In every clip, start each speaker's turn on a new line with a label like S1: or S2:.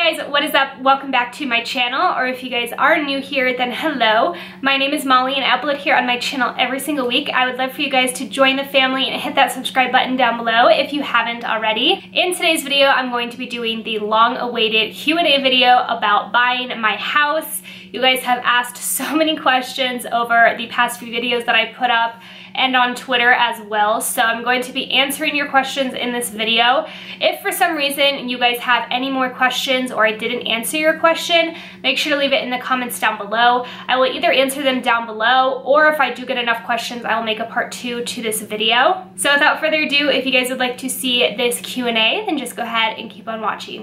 S1: guys, what is up? Welcome back to my channel, or if you guys are new here, then hello. My name is Molly and I upload here on my channel every single week. I would love for you guys to join the family and hit that subscribe button down below if you haven't already. In today's video, I'm going to be doing the long-awaited Q&A video about buying my house. You guys have asked so many questions over the past few videos that I put up and on Twitter as well, so I'm going to be answering your questions in this video. If for some reason you guys have any more questions or I didn't answer your question, make sure to leave it in the comments down below. I will either answer them down below, or if I do get enough questions, I will make a part 2 to this video. So without further ado, if you guys would like to see this Q&A, then just go ahead and keep on watching.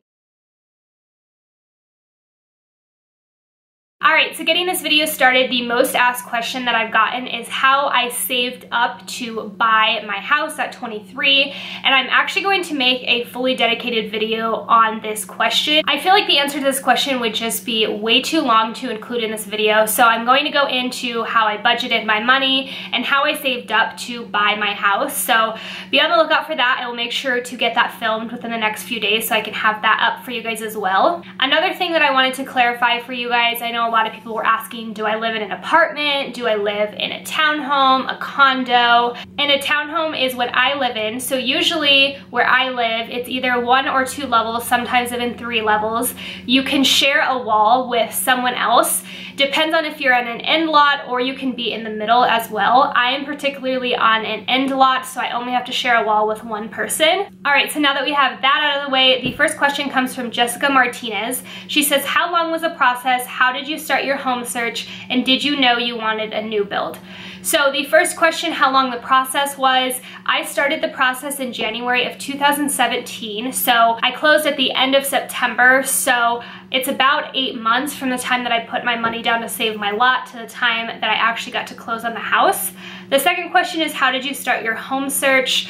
S1: Alright, so getting this video started, the most asked question that I've gotten is how I saved up to buy my house at 23, and I'm actually going to make a fully dedicated video on this question. I feel like the answer to this question would just be way too long to include in this video, so I'm going to go into how I budgeted my money and how I saved up to buy my house. So be on the lookout for that. I will make sure to get that filmed within the next few days so I can have that up for you guys as well. Another thing that I wanted to clarify for you guys, I know a lot of people were asking, do I live in an apartment? Do I live in a townhome, a condo? And a townhome is what I live in. So usually where I live, it's either 1 or 2 levels, sometimes even 3 levels. You can share a wall with someone else. Depends on if you're on an end lot, or you can be in the middle as well. I am particularly on an end lot, so I only have to share a wall with one person. All right, so now that we have that out of the way, the first question comes from Jessica Martinez. She says, how long was the process? How did you start your home search? And did you know you wanted a new build? So the first question, how long the process was, I started the process in January of 2017. So I closed at the end of September. So it's about 8 months from the time that I put my money down to save my lot to the time that I actually got to close on the house. The second question is, how did you start your home search?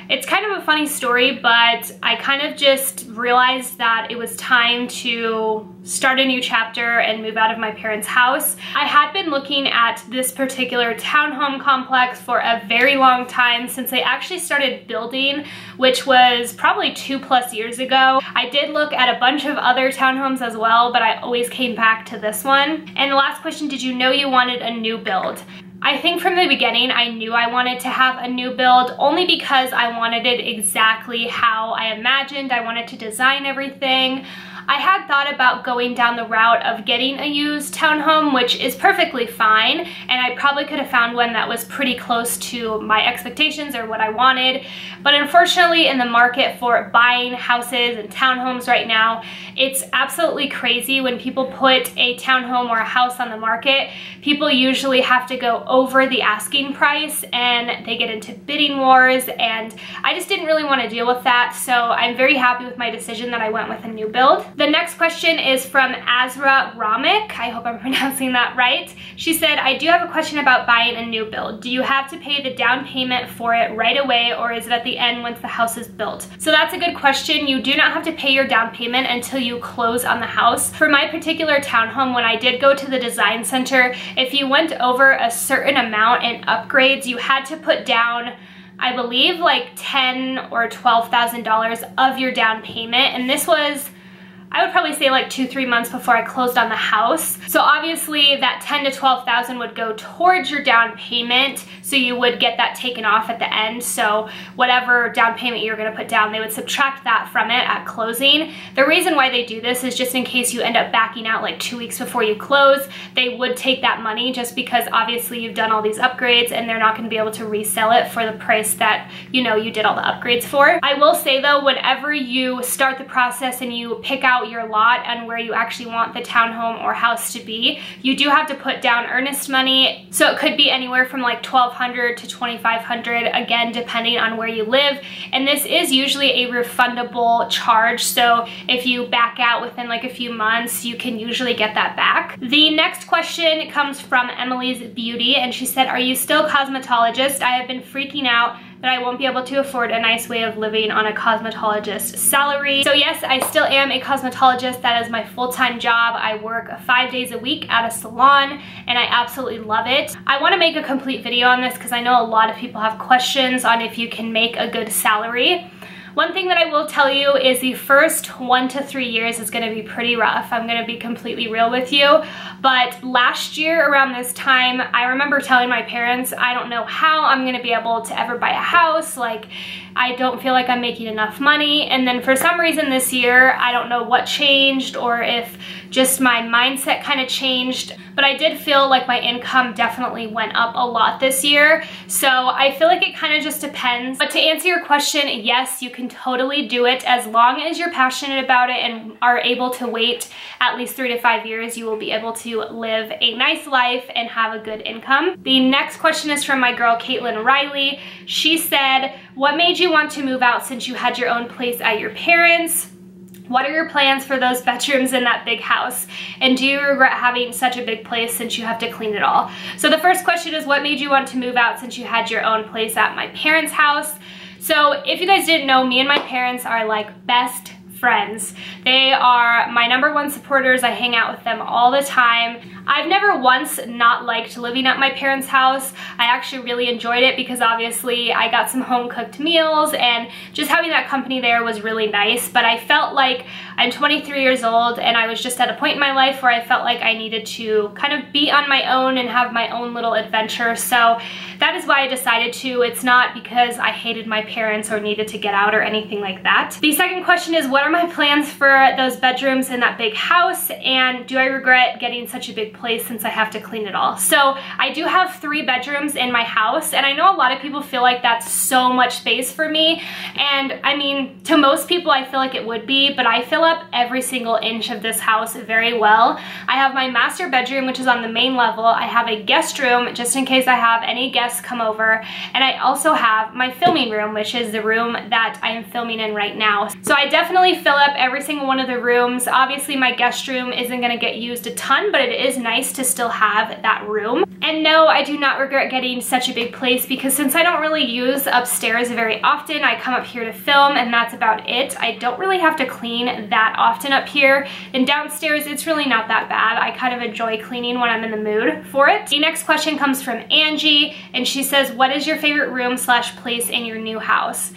S1: It's kind of a funny story, but I kind of just realized that it was time to start a new chapter and move out of my parents' house. I had been looking at this particular townhome complex for a very long time, since they actually started building, which was probably 2+ years ago. I did look at a bunch of other townhomes as well, but I always came back to this one. And the last question, did you know you wanted a new build? I think from the beginning I knew I wanted to have a new build, only because I wanted it exactly how I imagined. I wanted to design everything. I had thought about going down the route of getting a used townhome, which is perfectly fine, and I probably could have found one that was pretty close to my expectations or what I wanted. But unfortunately, in the market for buying houses and townhomes right now, it's absolutely crazy. When people put a townhome or a house on the market, people usually have to go over the asking price and they get into bidding wars, and I just didn't really want to deal with that. So I'm very happy with my decision that I went with a new build. The next question is from Azra Ramik. I hope I'm pronouncing that right. She said, I do have a question about buying a new build. Do you have to pay the down payment for it right away, or is it at the end once the house is built? So that's a good question. You do not have to pay your down payment until you close on the house. For my particular townhome, when I did go to the design center, if you went over a certain amount in upgrades, you had to put down, I believe, like $10,000 or $12,000 of your down payment, and this was, I would probably say, like 2-3 months before I closed on the house. So obviously that $10,000 to $12,000 would go towards your down payment, so you would get that taken off at the end. So whatever down payment you're gonna put down, they would subtract that from it at closing. The reason why they do this is just in case you end up backing out like 2 weeks before you close, they would take that money, just because obviously you've done all these upgrades and they're not gonna be able to resell it for the price that you know you did all the upgrades for. I will say though, whenever you start the process and you pick out your lot and where you actually want the townhome or house to be, you do have to put down earnest money. So it could be anywhere from like $1,200 to $2,500, again depending on where you live, and this is usually a refundable charge. So if you back out within like a few months, you can usually get that back. The next question comes from Emily's Beauty, and she said, are you still a cosmetologist? I have been freaking out that I won't be able to afford a nice way of living on a cosmetologist salary. So yes, I still am a cosmetologist. That is my full-time job. I work 5 days a week at a salon, and I absolutely love it. I want to make a complete video on this because I know a lot of people have questions on if you can make a good salary. One thing that I will tell you is the first 1 to 3 years is gonna be pretty rough. I'm gonna be completely real with you. But last year around this time, I remember telling my parents, I don't know how I'm gonna be able to ever buy a house. Like, I don't feel like I'm making enough money. And then for some reason this year, I don't know what changed or if just my mindset kind of changed, but I did feel like my income definitely went up a lot this year. So I feel like it kind of just depends. But to answer your question, yes, you can totally do it as long as you're passionate about it and are able to wait at least 3 to 5 years. You will be able to live a nice life and have a good income. The next question is from my girl, Caitlin Riley. She said, what made you want to move out since you had your own place at your parents'? What are your plans for those bedrooms in that big house? And do you regret having such a big place since you have to clean it all? So the first question is, what made you want to move out since you had your own place at my parents' house? So if you guys didn't know, me and my parents are like best friends. They are my #1 supporters. I hang out with them all the time. I've never once not liked living at my parents' house. I actually really enjoyed it because obviously I got some home cooked meals and just having that company there was really nice. But I felt like I'm 23 years old and I was just at a point in my life where I felt like I needed to kind of be on my own and have my own little adventure. So that is why I decided to. It's not because I hated my parents or needed to get out or anything like that. The second question is, what are my plans for those bedrooms in that big house? And do I regret getting such a big place since I have to clean it all? So I do have 3 bedrooms in my house, and I know a lot of people feel like that's so much space for me. And I mean, to most people I feel like it would be, but I fill up every single inch of this house very well. I have my master bedroom, which is on the main level. I have a guest room just in case I have any guests come over. And I also have my filming room, which is the room that I am filming in right now. So I definitely fill up every single one of the rooms. Obviously my guest room isn't gonna get used a ton, but it is nice to still have that room. And no, I do not regret getting such a big place because since I don't really use upstairs very often, I come up here to film and that's about it. I don't really have to clean that often up here. And downstairs, it's really not that bad. I kind of enjoy cleaning when I'm in the mood for it. The next question comes from Angie, and she says, what is your favorite room / place in your new house?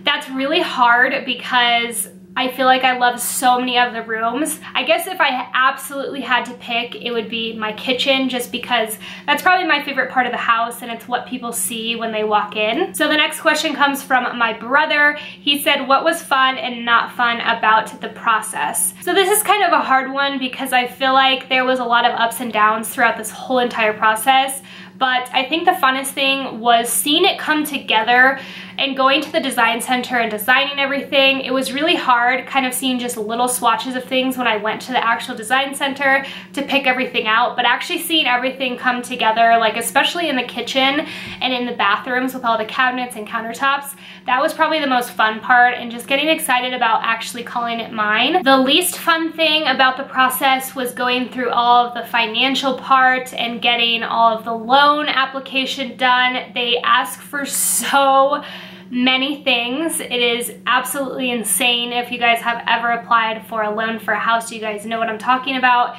S1: That's really hard because I feel like I love so many of the rooms. I guess if I absolutely had to pick, it would be my kitchen, just because that's probably my favorite part of the house and it's what people see when they walk in. So the next question comes from my brother. He said, what was fun and not fun about the process? So this is kind of a hard one because I feel like there was a lot of ups and downs throughout this whole entire process. But I think the funnest thing was seeing it come together and going to the design center and designing everything. It was really hard kind of seeing just little swatches of things when I went to the actual design center to pick everything out, but actually seeing everything come together, like especially in the kitchen and in the bathrooms with all the cabinets and countertops, that was probably the most fun part, and just getting excited about actually calling it mine. The least fun thing about the process was going through all of the financial part and getting all of the loan application done. They ask for so many things. It is absolutely insane. If you guys have ever applied for a loan for a house, you guys know what I'm talking about.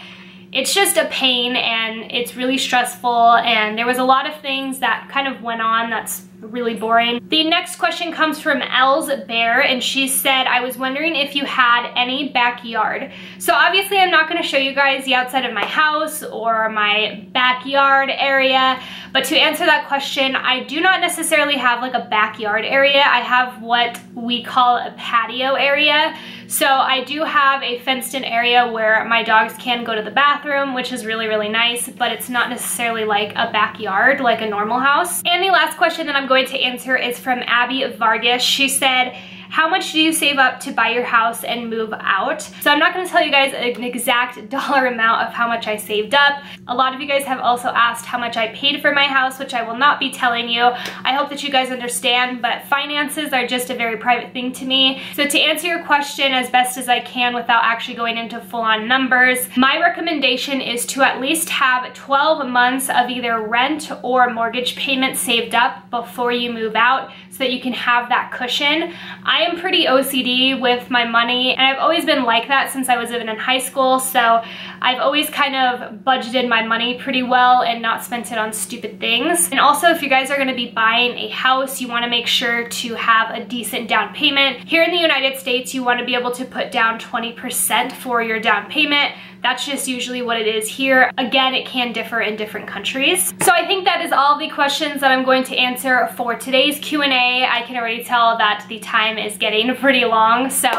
S1: It's just a pain and it's really stressful, and there was a lot of things that kind of went on that's really boring. The next question comes from Els Bear, and she said, I was wondering if you had any backyard. So obviously I'm not going to show you guys the outside of my house or my backyard area, but to answer that question, I do not necessarily have like a backyard area. I have what we call a patio area. So I do have a fenced in area where my dogs can go to the bathroom, which is really, really nice, but it's not necessarily like a backyard like a normal house. And the last question that I'm going to answer is from Abby Vargas. She said, how much do you save up to buy your house and move out? So I'm not going to tell you guys an exact dollar amount of how much I saved up. A lot of you guys have also asked how much I paid for my house, which I will not be telling you. I hope that you guys understand, but finances are just a very private thing to me. So to answer your question as best as I can without actually going into full-on numbers, my recommendation is to at least have 12 months of either rent or mortgage payment saved up before you move out so that you can have that cushion. I am pretty OCD with my money, and I've always been like that since I was even in high school, so I've always kind of budgeted my money pretty well and not spent it on stupid things. And also, if you guys are gonna be buying a house, you wanna make sure to have a decent down payment. Here in the United States, you wanna be able to put down 20% for your down payment. That's just usually what it is here. Again, it can differ in different countries. So I think that is all the questions that I'm going to answer for today's Q&A. I can already tell that the time is getting pretty long, so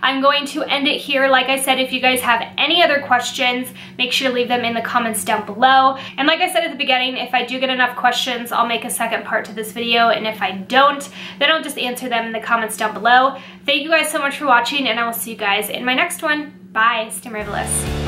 S1: I'm going to end it here. Like I said, if you guys have any other questions, make sure to leave them in the comments down below. And like I said at the beginning, if I do get enough questions, I'll make a second part to this video, and if I don't, then I'll just answer them in the comments down below. Thank you guys so much for watching, and I will see you guys in my next one. Bye, stay marvelous.